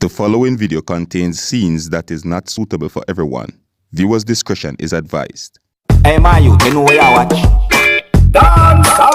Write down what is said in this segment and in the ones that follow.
The following video contains scenes that is not suitable for everyone. Viewers' discretion is advised. Hey my youth, you know where I watch? Dancehall.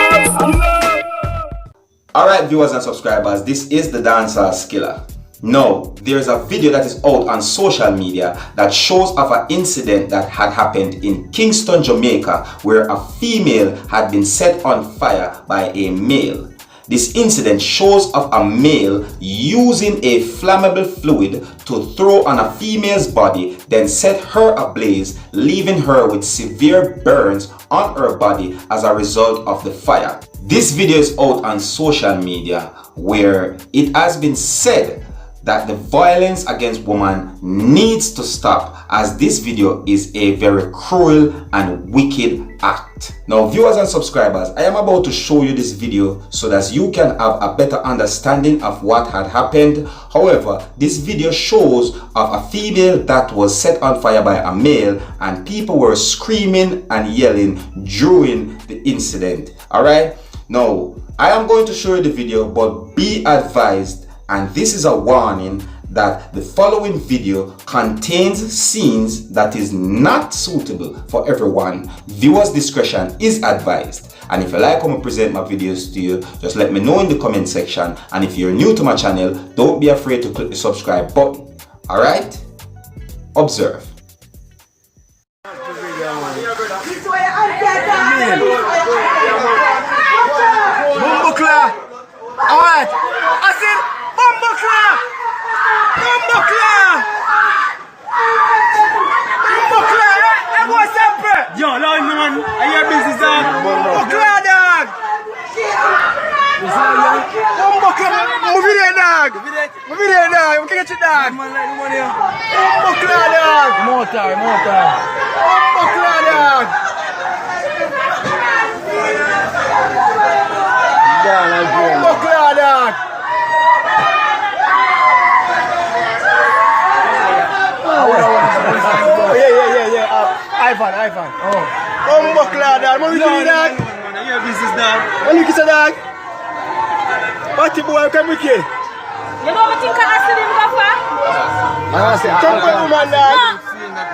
Alright viewers and subscribers, this is the Dancehall Skilla. Now, there's a video that is out on social media that shows of an incident that had happened in Kingston, Jamaica, where a female had been set on fire by a male. This incident shows of a male using a flammable fluid to throw on a female's body, then set her ablaze, leaving her with severe burns on her body as a result of the fire. This video is out on social media where it has been said that the violence against women needs to stop, as this video is a very cruel and wicked act. Now viewers and subscribers, I am about to show you this video so that you can have a better understanding of what had happened. However, this video shows of a female that was set on fire by a male, and people were screaming and yelling during the incident. Alright, now I am going to show you the video, but be advised, and this is a warning, that the following video contains scenes that is not suitable for everyone. Viewers' discretion is advised. And if you like how I present my videos to you, just let me know in the comment section. And if you're new to my channel, don't be afraid to click the subscribe button. Alright? Observe. Alright, I said Bumbleclaw! Hey, what's up, bro? Yo, Lord, man, are you busy, son? Bumbleclaw, dog! Bumbleclaw, move it there, dog! Move it there, dog! We can get you, dog! Bumbleclaw, dog! More time. Bumbleclaw, dog! Bumbleclaw, dog! Ivan. Oh. Bumbleclaw, dog. What you doing, dog? Your business, dog. What you kiss a dog? What you boy come with you? You know what you can ask him, Papa? I say, come on, woman, dog.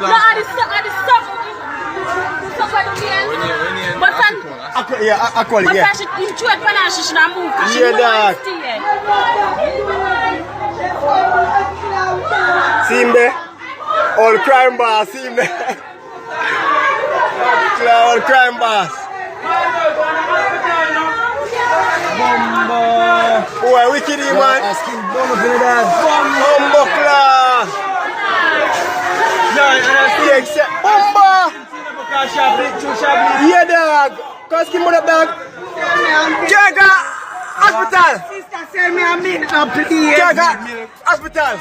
No, I just stop at the end. But then, Aqually, yeah. but I should enjoy it when I should move. Yeah, dog. See him there? All crime boss, see him there? All crime boss. Boy, wicked man. Bumbleclaw. Yeah, dog. Cause him on the dog. Jaga hospital. Sister, send me a minute, please. Jaga hospital.